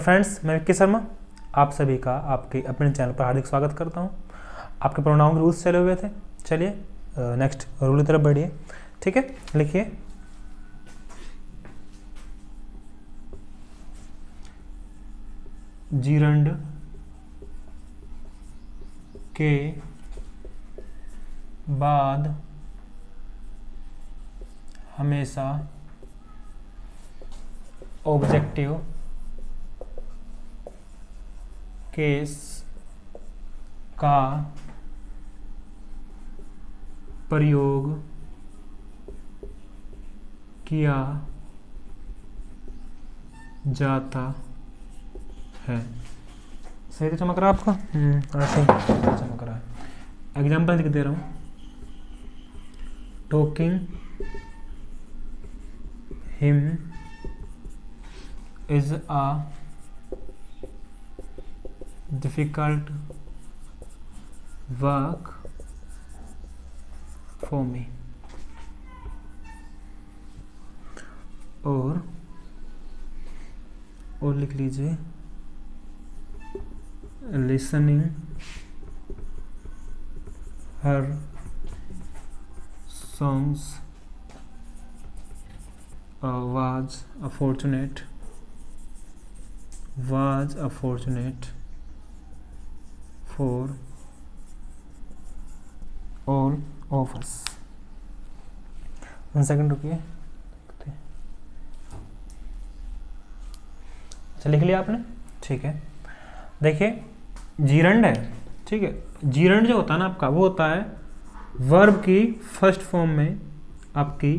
Friends, मैं विक्की शर्मा आप सभी का आपके अपने चैनल पर हार्दिक स्वागत करता हूं। आपके प्रोनाउन के रूल्स चले हुए थे। चलिए नेक्स्ट रूल की तरफ बढ़िए। ठीक है, लिखिए जीरंड के बाद हमेशा ऑब्जेक्टिव केस का प्रयोग किया जाता है। सही तो चमक रहा है आपका? ऐसे ही चमक रहा है। एग्जाम्पल लिख दे रहा हूँ। Talking him is a difficult work for me। और लिख लीजिए listening her songs was a fortunate for all of us। 1 second रुकिए। अच्छा, लिख लिया आपने? ठीक है, देखिए जीरंड है। ठीक है, जीरंड जो होता है ना आपका, वो होता है वर्ब की फर्स्ट फॉर्म में आपकी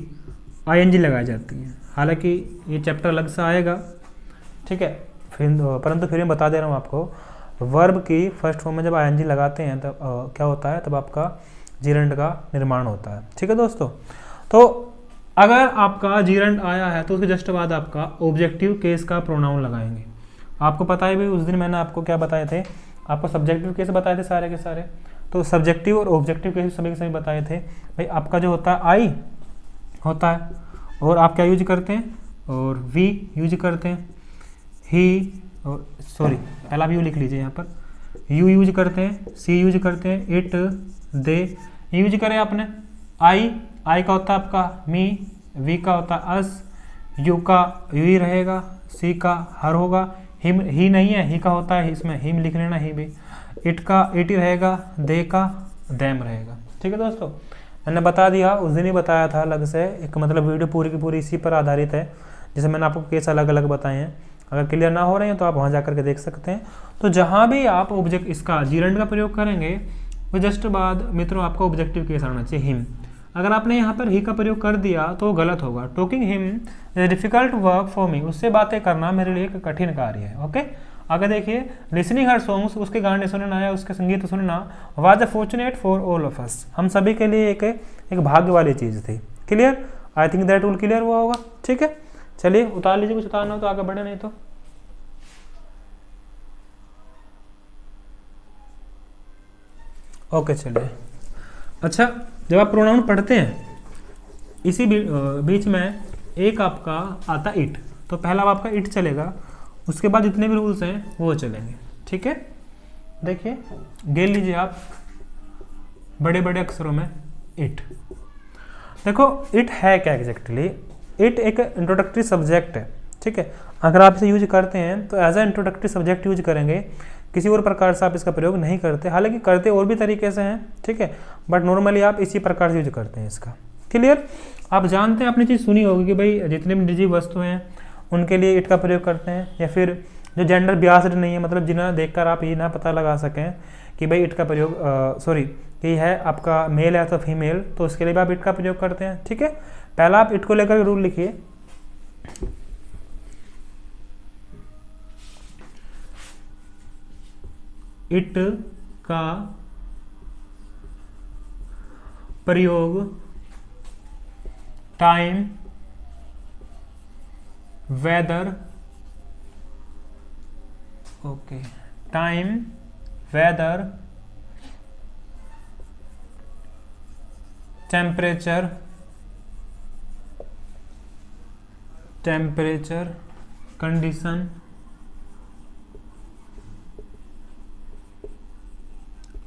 आईएनजी लगाई जाती है। हालांकि ये चैप्टर अलग से आएगा, ठीक है, परंतु फिर मैं बता दे रहा हूँ आपको। वर्ब की फर्स्ट फॉर्म में जब आईएनजी लगाते हैं तब क्या होता है, तब आपका जीरंड का निर्माण होता है। ठीक है दोस्तों, तो अगर आपका जीरंड आया है तो उसके जस्ट बाद आपका ऑब्जेक्टिव केस का प्रोनाउन लगाएंगे। आपको पता है भाई, उस दिन मैंने आपको क्या बताए थे, आपको सब्जेक्टिव केस बताए थे सारे के सारे। तो सब्जेक्टिव और ऑब्जेक्टिव केस सभी के सभी बताए थे। भाई आपका जो होता है आई होता है, और आप क्या यूज करते हैं, और वी यूज करते हैं, ही और सॉरी पहला भी यू लिख लीजिए, यहाँ पर यू यूज करते हैं, सी यूज करते हैं, इट, दे यूज करें आपने। आई का होता है आपका मी, वी का होता है अस, यू का यू ही रहेगा, सी का हर होगा, हिम ही नहीं है, ही का होता है, इसमें हिम लिख लेना, ही भी। इट का इट ही रहेगा, दे का देम रहेगा। ठीक है दोस्तों, मैंने बता दिया, उस दिन ही बताया था अलग से एक, मतलब वीडियो पूरी की पूरी इसी पर आधारित है, जिसे मैंने आपको केस अलग अलग बताए हैं। अगर क्लियर ना हो रहे हैं तो आप वहाँ जा करके देख सकते हैं। तो जहाँ भी आप ऑब्जेक्ट इसका जीरंड का प्रयोग करेंगे वो जस्ट बाद मित्रों आपका ऑब्जेक्टिव केस आना चाहिए, हिम। अगर आपने यहाँ पर ही का प्रयोग कर दिया तो गलत होगा। Talking him is difficult work for me, उससे बातें करना मेरे लिए एक कठिन कार्य है। ओके, आगे देखिए, लिसनिंग हर सॉन्ग्स, उसके गाने सुनना या उसके संगीत सुनना, was a fortunate for all of us, हम सभी के लिए एक भाग्य वाली चीज़ थी। Clear? I think that rule clear हुआ होगा। ठीक है, चलिए उतार लीजिए, कुछ उतारना हो तो आगे बढ़े, नहीं तो ओके। चलिए, अच्छा, जब आप प्रोनाउन पढ़ते हैं इसी बीच में एक आपका आता इट, तो पहला आपका इट चलेगा, उसके बाद जितने भी रूल्स हैं वो चलेंगे। ठीक है, देखिए गेल लीजिए आप बड़े बड़े अक्षरों में इट। देखो इट है क्या एग्जैक्टली, इट एक इंट्रोडक्टरी सब्जेक्ट है। ठीक है, अगर आप इसे यूज करते हैं तो as a introductory subject use करेंगे, किसी और प्रकार से आप इसका प्रयोग नहीं करते। हालांकि करते और भी तरीके से हैं, ठीक है, बट नॉर्मली आप इसी प्रकार से यूज करते हैं इसका। क्लियर? आप जानते हैं, अपनी चीज़ सुनी होगी कि भाई जितने भी निजी वस्तु हैं उनके लिए इट का प्रयोग करते हैं, या फिर जो जेंडर बियास्ड नहीं है, मतलब जिन्हें देखकर आप ये ना पता लगा सकें कि भाई इट का प्रयोग सॉरी कि है आपका मेल है तो फीमेल, तो उसके लिए भी आप इट का प्रयोग करते हैं। ठीक है, पहला आप इट को लेकर रूल लिखिए। इट का प्रयोग time, weather, okay, time, weather, temperature, condition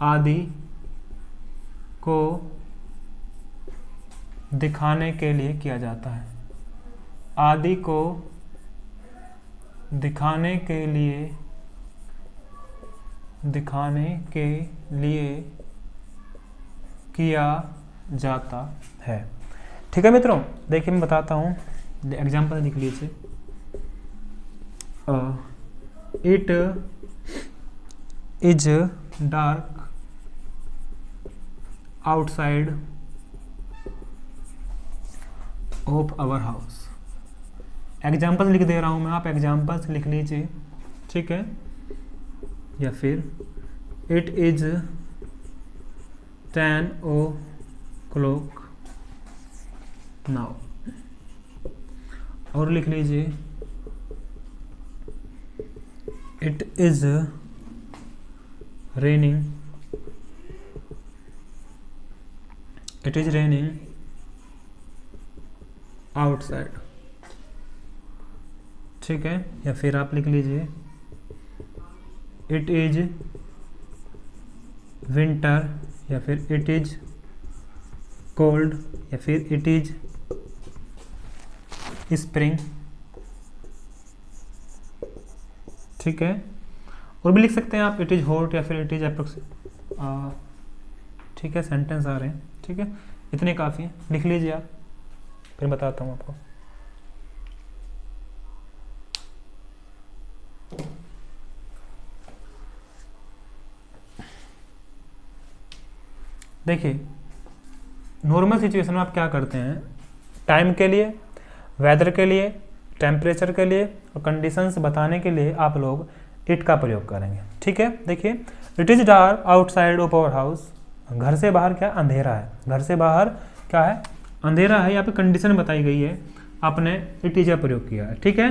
आदि को दिखाने के लिए किया जाता है। आदि को दिखाने के लिए किया जाता है। ठीक है मित्रों, देखिए मैं बताता हूँ, एग्जाम्पल लिख लीजिए। It is dark outside of our house. Example लिख दे रहा हूँ मैं, आप एग्जाम्पल्स लिख लीजिए, ठीक है। या फिर इट इज 10 o'clock नाउ, और लिख लीजिए इट इज रेनिंग आउटसाइड। ठीक है। या फिर आप लिख लीजिए इट इज विंटर, या फिर इट इज कोल्ड, या फिर इट इज स्प्रिंग। ठीक है। और भी लिख सकते हैं आप इट इज हॉट, या फिर इट इज अप्रोक्स। ठीक है, सेंटेंस आ रहे हैं। ठीक है, इतने काफ़ी हैं, लिख लीजिए आप, फिर बताता हूँ आपको। देखिए नॉर्मल सिचुएशन में आप क्या करते हैं, टाइम के लिए, वेदर के लिए, टेम्परेचर के लिए और कंडीशंस बताने के लिए आप लोग इट का प्रयोग करेंगे। ठीक है। देखिए it is dark outside of our house, घर से बाहर क्या अंधेरा है, घर से बाहर क्या है अंधेरा है। यहाँ पे कंडीशन बताई गई है, आपने इट इज का प्रयोग किया है। ठीक है।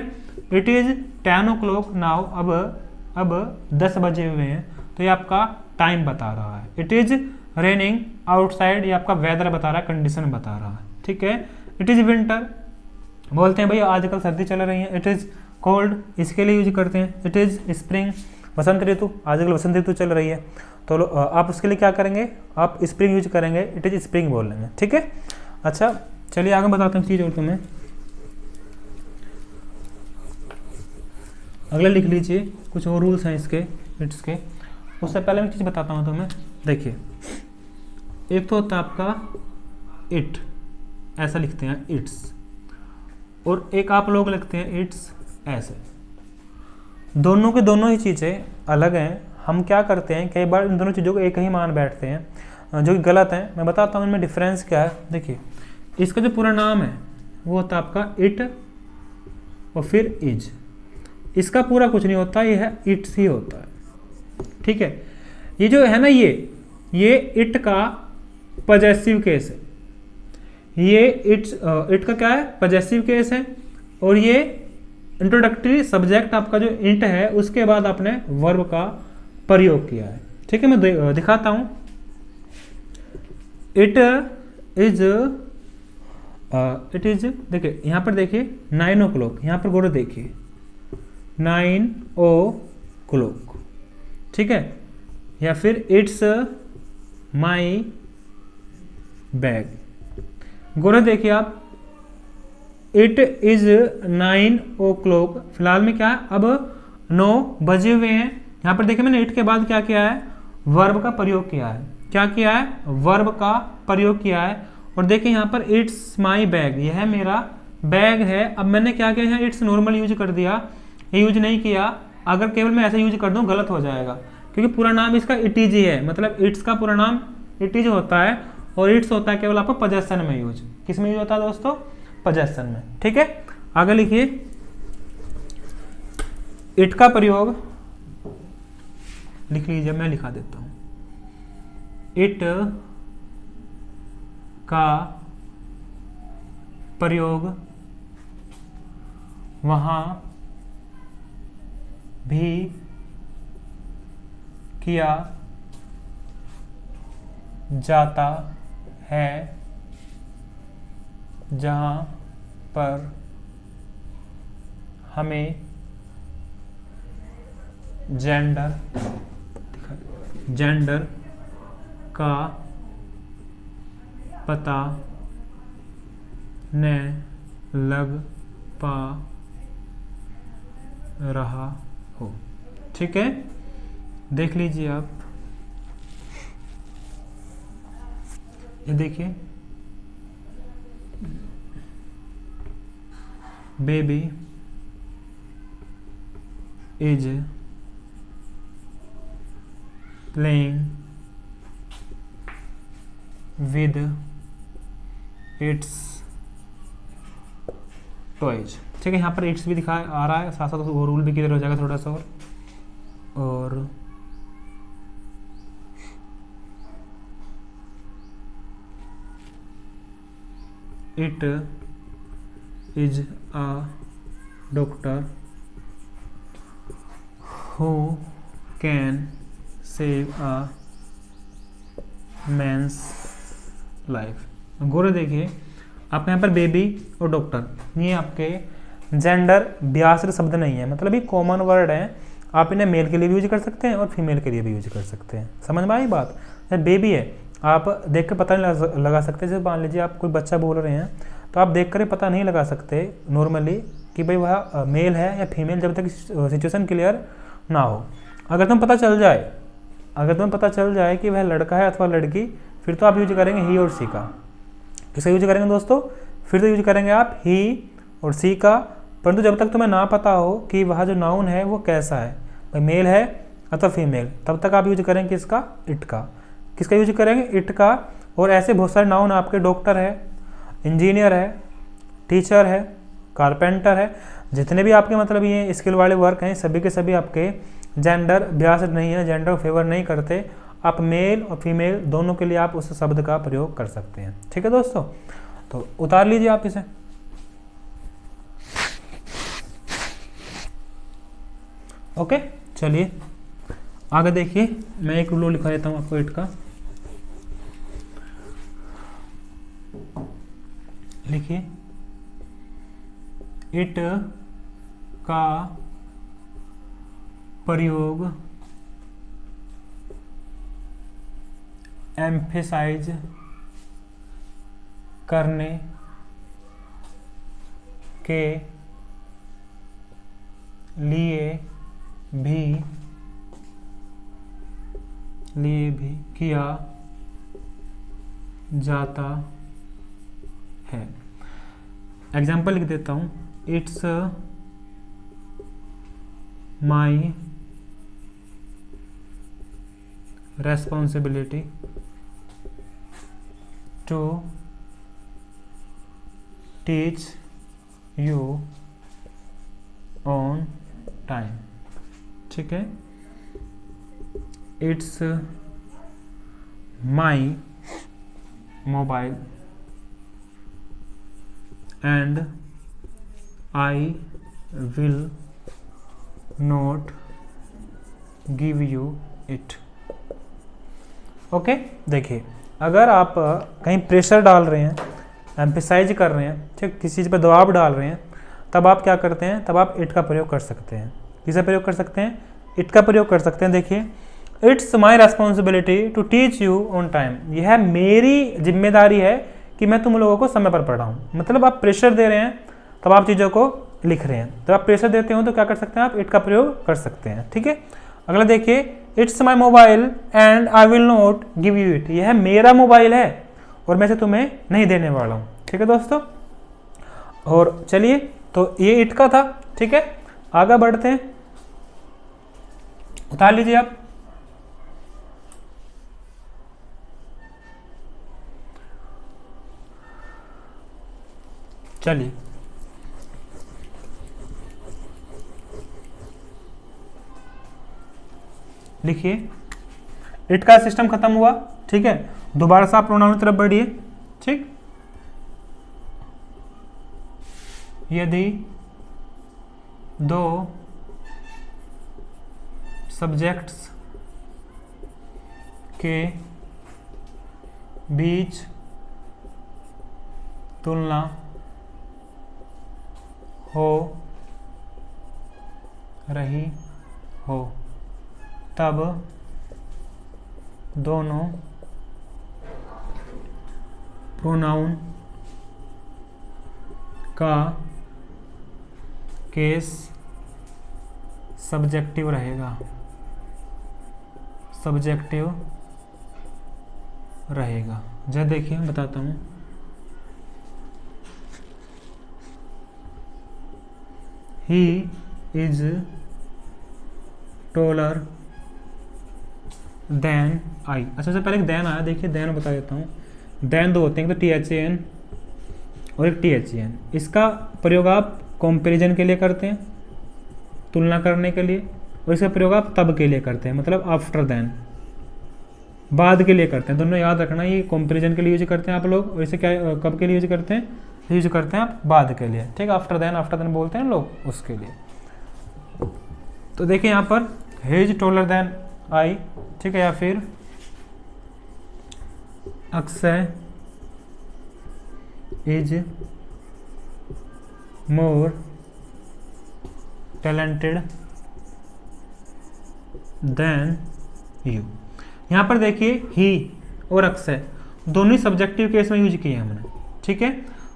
इट इज 10 o'clock नाउ, अब 10 बजे हुए हैं, तो ये आपका टाइम बता रहा है। इट इज रेनिंग आउटसाइड, ये आपका वेदर बता रहा है, कंडीशन बता रहा है। ठीक है। इट इज विंटर, बोलते हैं भैया आजकल सर्दी चल रही है। इट इज कोल्ड, इसके लिए यूज करते हैं। इट इज स्प्रिंग, वसंत ऋतु, आजकल वसंत ऋतु चल रही है, तो आप उसके लिए क्या करेंगे, आप स्प्रिंग यूज करेंगे, इट इज स्प्रिंग बोल लेंगे। ठीक है। अच्छा चलिए आगे बताता हूँ चीज़ और तुम्हें। अगला लिख लीजिए, कुछ और रूल्स हैं इसके इट्स के। उससे पहले मैं चीज़ बताता हूँ तुम्हें। देखिए एक तो होता है आपका इट, ऐसा लिखते हैं इट्स, और एक आप लोग लिखते हैं इट्स ऐसे। दोनों के दोनों ही चीज़ें अलग हैं। हम क्या करते हैं, कई बार इन दोनों चीज़ों को एक ही मान बैठते हैं, जो कि गलत है। मैं बताता हूँ इनमें डिफरेंस क्या है। देखिए इसका जो पूरा नाम है वो होता है आपका इट और फिर इज। इसका पूरा कुछ नहीं होता, ये है इट्स ही होता है। ठीक है। ये जो है ना, ये इट का पजेसिव केस है। ये इट का क्या है, पजेसिव केस है। और ये इंट्रोडक्टरी सब्जेक्ट आपका जो इंट है, उसके बाद आपने वर्ब का प्रयोग किया है। ठीक है। मैं दिखाता हूं। इट इज देखिए यहां पर देखिए 9 o'clock, यहां पर गोरे देखिए 9 o'clock। ठीक है। या फिर इट्स माई बैग, गोरे देखिए आप इट इज 9 o'clock, फिलहाल में क्या है, अब 9 बजे हुए हैं। यहां पर देखिए मैंने इट के बाद क्या किया है, वर्ब का प्रयोग किया है। क्या किया है, वर्ब का प्रयोग किया है। और देखिए यहाँ पर इट्स माई बैग, यह है मेरा बैग है। अब मैंने क्या किया, यहाँ इट्स नॉर्मल यूज कर दिया, ये यूज नहीं किया। अगर केवल मैं ऐसे यूज कर दूं गलत हो जाएगा, क्योंकि पूरा नाम इसका इट इज ही है। मतलब इट्स का पूरा नाम इट इज होता है, और इट्स होता है केवल आपको पोजेशन में यूज। किस में यूज होता है दोस्तों, पोजेशन में। ठीक है। आगे लिखिए, इट का प्रयोग लिख लीजिए, मैं लिखा देता हूं। इट का प्रयोग वहां भी किया जाता है जहां पर हमें जेंडर का पता न लग पा रहा हो। ठीक है, देख लीजिए आप, ये देखिए, baby is playing with its toys. ठीक है, यहाँ पर इट्स भी दिखा आ रहा है, साथ साथ वो रूल भी क्लियर हो जाएगा थोड़ा सा। और it is a doctor who can save a man's life. गोरे देखिए, आप यहाँ पर बेबी और डॉक्टर, ये आपके जेंडर ब्यास्ड शब्द नहीं है, मतलब ये कॉमन वर्ड है। आप इन्हें मेल के लिए भी यूज कर सकते हैं और फीमेल के लिए भी यूज कर सकते हैं। समझ में आई बात? जैसे बेबी है, आप देख कर पता नहीं लगा सकते। जैसे मान लीजिए आप कोई बच्चा बोल रहे हैं, तो आप देख कर पता नहीं लगा सकते नॉर्मली कि भाई वह मेल है या फीमेल, जब तक सिचुएशन क्लियर ना हो। अगर तुम्हें पता चल जाए कि वह लड़का है अथवा लड़की, फिर तो आप यूज करेंगे ही और सी का। किसका यूज करेंगे दोस्तों? फिर तो यूज करेंगे आप ही और सी का। परंतु जब तक तुम्हें ना पता हो कि वह जो नाउन है वो कैसा है, भाई मेल है अथवा फीमेल, तब तक आप यूज करेंगे किसका? इट का। किसका यूज करेंगे? इट का। और ऐसे बहुत सारे नाउन आपके, डॉक्टर है, इंजीनियर है, टीचर है, कारपेंटर है, जितने भी आपके मतलब ये स्किल वाले वर्क हैं, सभी के सभी आपके जेंडर ब्यास्ड नहीं है, जेंडर फेवर नहीं करते। आप मेल और फीमेल दोनों के लिए आप उस शब्द का प्रयोग कर सकते हैं। ठीक है दोस्तों, तो उतार लीजिए आप इसे। ओके, चलिए आगे देखिए, मैं एक रूल लिखा देता हूं आपको इट का। लिखिए, इट का प्रयोग एम्फेसाइज करने के लिए भी किया जाता है। एग्जाम्पल लिख देता हूं, it's my responsibility to teach you on time। ठीक है, it's my mobile and I will not give you it। Okay, देखिए, अगर आप कहीं प्रेशर डाल रहे हैं, एम्फेसाइज कर रहे हैं, ठीक, किसी चीज़ पर दबाव डाल रहे हैं, तब आप क्या करते हैं? तब आप इट का प्रयोग कर सकते हैं। किसका प्रयोग कर सकते हैं? इट का प्रयोग कर सकते हैं। देखिए, it's my responsibility to teach you on time. यह मेरी जिम्मेदारी है कि मैं तुम लोगों को समय पर पढ़ाऊँ। मतलब आप प्रेशर दे रहे हैं, तब आप चीज़ों को लिख रहे हैं। जब आप प्रेशर देते हो तो क्या कर सकते हैं? आप इट का प्रयोग कर सकते हैं। ठीक है, अगला देखिए, it's my mobile and I will not give you it. यह मेरा मोबाइल है और मैं इसे तुम्हें नहीं देने वाला हूँ। ठीक है दोस्तों, और चलिए, तो ये इट का था। ठीक है, आगे बढ़ते हैं, उतार लीजिए आप। चलिए, लिखिए, इट का सिस्टम खत्म हुआ। ठीक है, दोबारा से आप प्रोनाउन की तरफ बढ़िए। ठीक, यदि दो सब्जेक्ट्स के बीच तुलना हो रही हो, तब दोनों प्रोनाउन का केस सब्जेक्टिव रहेगा, सब्जेक्टिव रहेगा। जैसे देखिए मैं बताता हूँ, he is taller than I. अच्छा सबसे पहले एक देन आया, देखिए देन बता देता हूँ। देन दो होते हैं, एक तो THAN और एक THAN। इसका प्रयोग आप कंपैरिजन के लिए करते हैं, तुलना करने के लिए, और इसका प्रयोग आप तब के लिए करते हैं, मतलब आफ्टर देन, बाद के लिए करते हैं। दोनों याद रखना, ये कंपैरिजन के लिए यूज करते हैं आप लोग, और इसे क्या कब के लिए यूज करते हैं, यूज करते हैं आप बाद के लिए, ठीक है। आफ्टर देन बोलते हैं लोग उसके लिए। तो देखिए यहाँ पर he is taller than I, ठीक है, या फिर Akshay is more talented than you. यहाँ पर देखिए ही और अक्षय दोनों ही सब्जेक्टिव केस में यूज किए हैं हमने, ठीक है।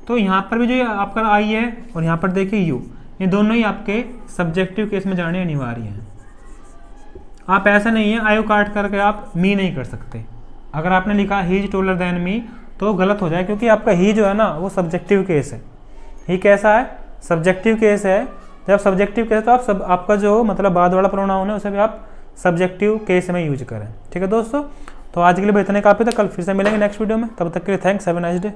तो यहाँ पर भी जो आपका आई है और यहाँ पर देखिए यू, ये दोनों ही आपके सब्जेक्टिव केस में जाने अनिवार्य हैं। आप ऐसा नहीं है आई काट करके आप मी नहीं कर सकते। अगर आपने लिखा ही इज टॉलर देन मी तो गलत हो जाए, क्योंकि आपका ही जो है ना वो सब्जेक्टिव केस है। ही कैसा है, सब्जेक्टिव केस है। जब सब्जेक्टिव केस है तो आप आपका जो मतलब बाद वाला प्रोनाउन है उसे भी आप सब्जेक्टिव केस में यूज करें, ठीक है दोस्तों। तो आज के लिए इतने काफ़ी था, कल फिर से मिलेंगे नेक्स्ट वीडियो में, तब तक के लिए thanks, have a nice day.